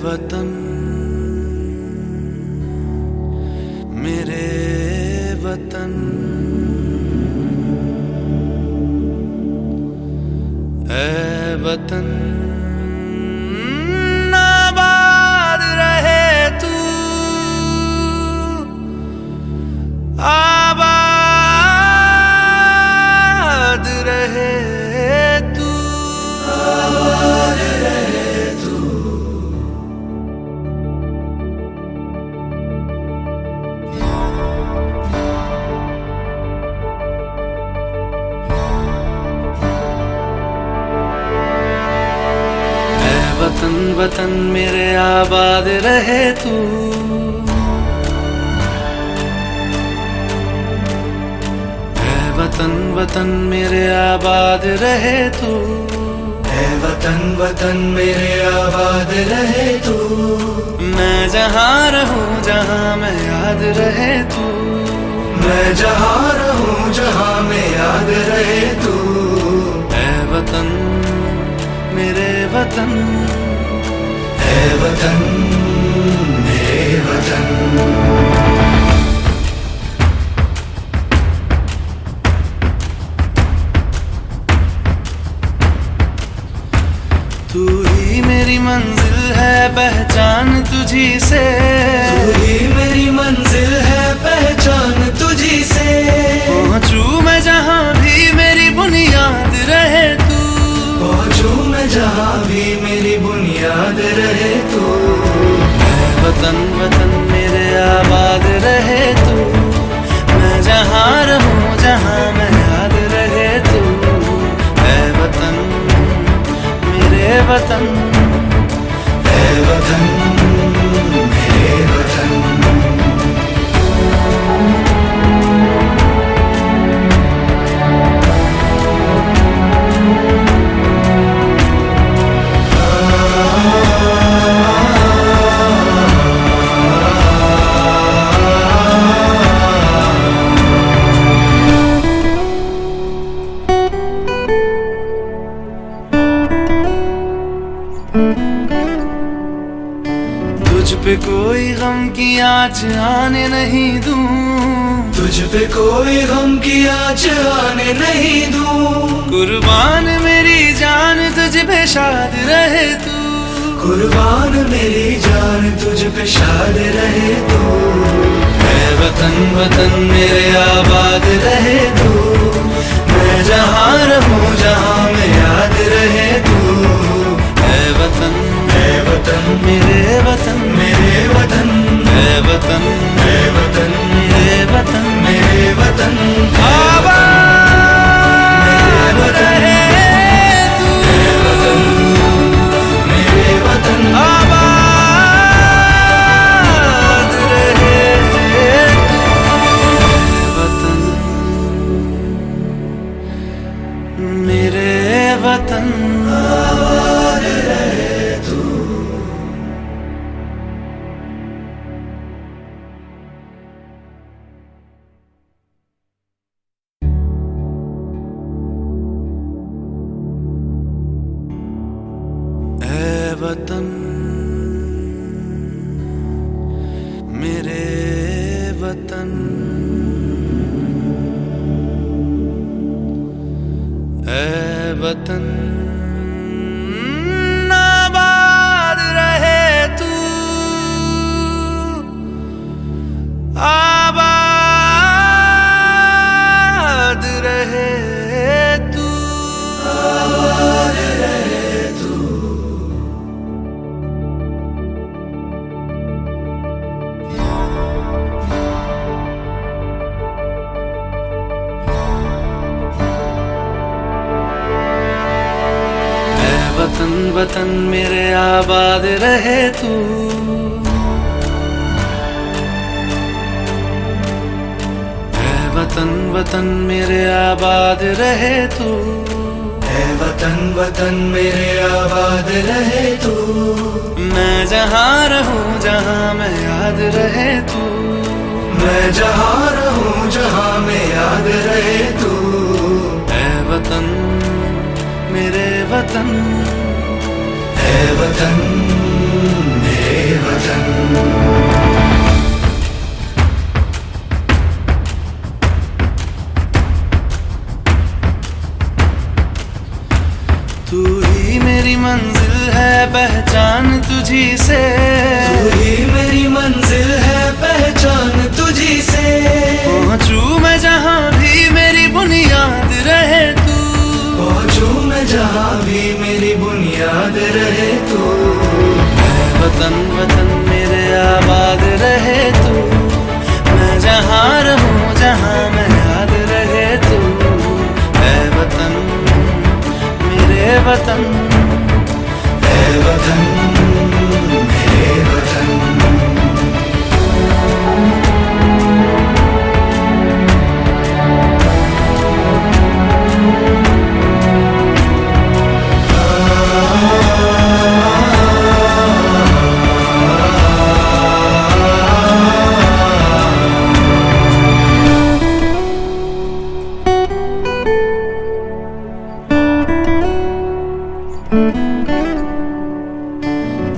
वतन मेरे वतन, ऐ वतन आबाद रहे तू, आबाद रहे तू, आबाद रहे तू। वतन वतन मेरे आबाद रहे तू, ऐ वतन वतन मेरे आबाद रहे तू, ऐ वतन वतन मेरे आबाद रहे तू। मैं जहाँ रहूं जहाँ मैं याद रहे तू, मैं जहाँ रहूं जहाँ मैं याद रहे तू। ऐ वतन मेरे वतन, ऐ वतन मेरे वतन। तू ही मेरी मंजिल है पहचान तुझी से, तू ही मेरी मंजिल है पहचान तुझी से। पहुँचूं मैं जहाँ भी मेरी बुनियाद रहे तू, पहुँचूं मैं जहाँ भी मेरी बुनियाद रहे तू। ऐ वतन वतन मेरे आबाद रहे तू, मैं जहाँ रहूं जहाँ मैं याद रहे तू। ऐ वतन मेरे वतन, ऐ वतन मेरे वतन। तुझ पे कोई गम की आँच आने नहीं दूं, तुझ पे कोई गम की आँच आने नहीं दूं। कुर्बान मेरी जान तुझ पे शाद रहे तू, कुर्बान मेरी जान तुझ पे शाद रहे तू। ऐ वतन वतन मेरे आबाद रहे तू, मैं जहाँ रहूं जहाँ मैं याद रहे तू। ऐ वतन मेरे वतन, मेरे वतन, ऐ वतन ऐ वतन मेरे वतन, मेरे वतन। आबाद रहे तू, मेरे वतन, आबाद रहे तू। वतन मेरे वतन, आबाद रहे तू। ऐ वतन मेरे वतन, ऐ वतन आबाद रहे तू, आबाद रहे तू, आबाद रहे तू। वतन वतन मेरे आबाद रहे तू, ऐ वतन वतन मेरे आबाद रहे तू, ऐ वतन वतन मेरे आबाद रहे तू। मैं जहाँ रहूं जहाँ मैं याद रहे तू, मैं जहाँ रहूं जहाँ मैं याद रहे तू। ऐ वतन मेरे वतन, ऐ वतन याद रहे तू। ऐ वतन वतन मेरे आबाद रहे तू, मैं जहाँ रहूं जहाँ मैं याद रहे तू। ऐ वतन मेरे वतन, ऐ वतन मेरे वतन।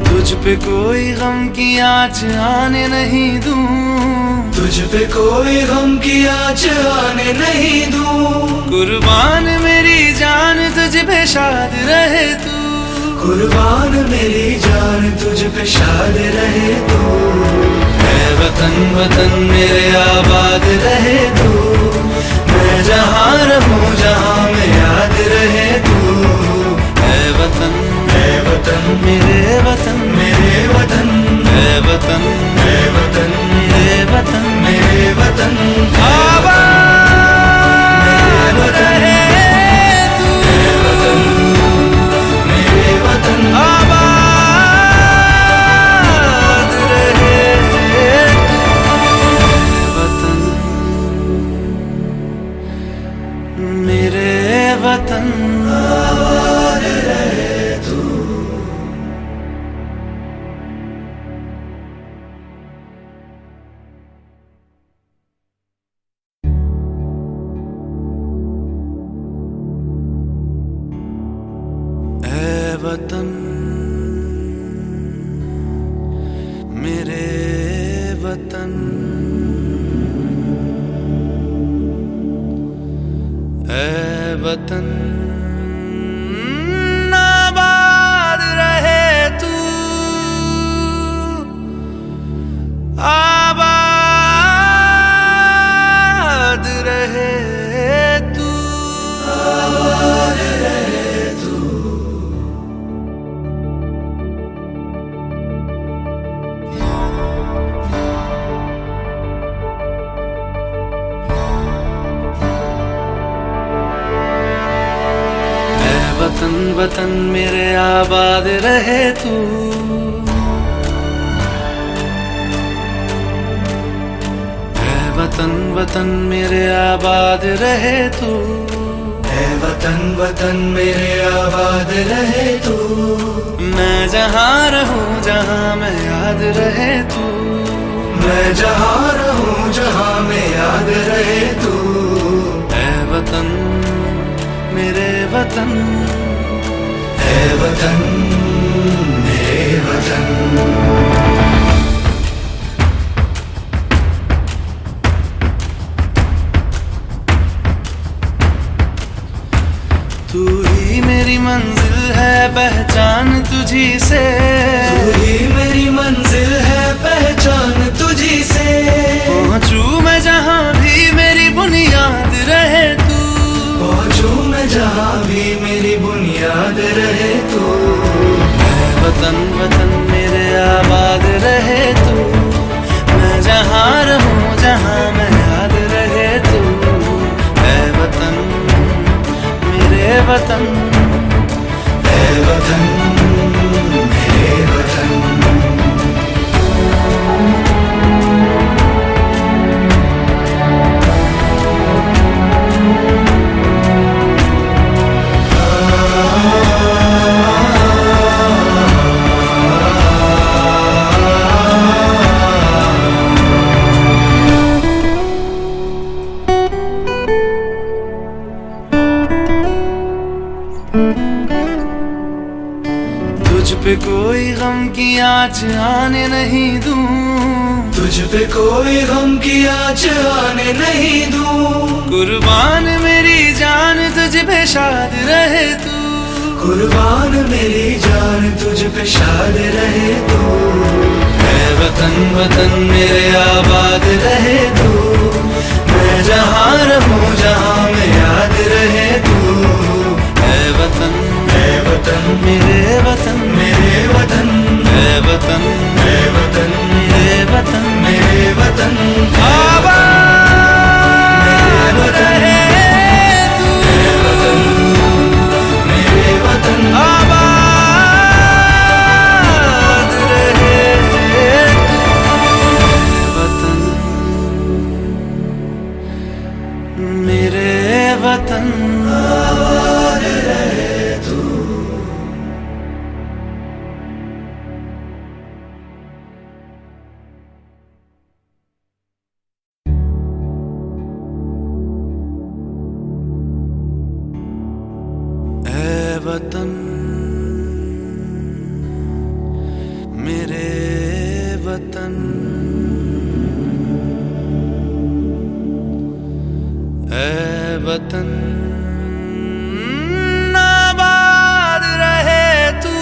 तुझ पे कोई गम की आँच आने नहीं दूं, तुझ पे कोई गम की आँच आने नहीं दूं। कुर्बान मेरी जान तुझ पे शाद रहे तू। कुर्बान मेरी जान तुझ पे शाद रहे तू। ऐ वतन वतन मेरे आबाद रहे तू, मैं जहाँ रहूं जहाँ मैं याद रहे तू। ऐ वतन मेरे वतन, मेरे वतन, ऐ वतन ऐ वतन मेरे वतन, मेरे वतन। आबाद रहे तू, मेरे वतन, आबाद रहे तू। वतन मेरे वतन, आबाद रहे तू। ऐ वतन मेरे वतन, ऐ वतन आबाद रहे तू, आबाद रहे तू, आबाद रहे तू। वतन वतन मेरे आबाद रहे तू। ऐ वतन वतन मेरे आबाद रहे तू, ऐ वतन वतन मेरे आबाद रहे तू। मैं जहाँ रहूं जहाँ मैं याद रहे तू। मैं जहाँ रहूं जहाँ मैं याद रहे तू। ऐ वतन मेरे वतन, ऐ वतन मेरे वतन। तू ही मेरी मंजिल है पहचान तुझी से। तू ही मेरी मंजिल है पहचान तुझी से। पहुँचूं मैं जहाँ भी मेरी बुनियाद रहे तू। पहुँचूं मैं जहाँ भी मेरी बुनियाद रहे तू। ऐ वतन वतन मेरे आबाद रहे तू, मैं जहाँ रहूं जहाँ मैं याद रहे तू। ऐ वतन मेरे वतन, ऐ वतन मेरे वतन। तुझ पे कोई गम की आँच आने नहीं दूं, तुझ पे कोई गम की आँच आने नहीं दूं। कुर्बान मेरी जान तुझ पे शाद रहे तू। कुर्बान मेरी जान तुझ पे शाद रहे तू। ऐ वतन वतन मेरे आबाद रहे तू, मैं जहाँ रहूं जहाँ मैं याद रहे तू। ऐ वतन वतन मेरे वतन मेरे वतन है वतन मेरे वतन मेरे वतन मेरे वतन आबाद रहे तू मेरे वतन आबाद रहे तू वतन मेरे वतन आबाद रहे तू। ऐ वतन मेरे वतन ऐ वतन आबाद रहे तू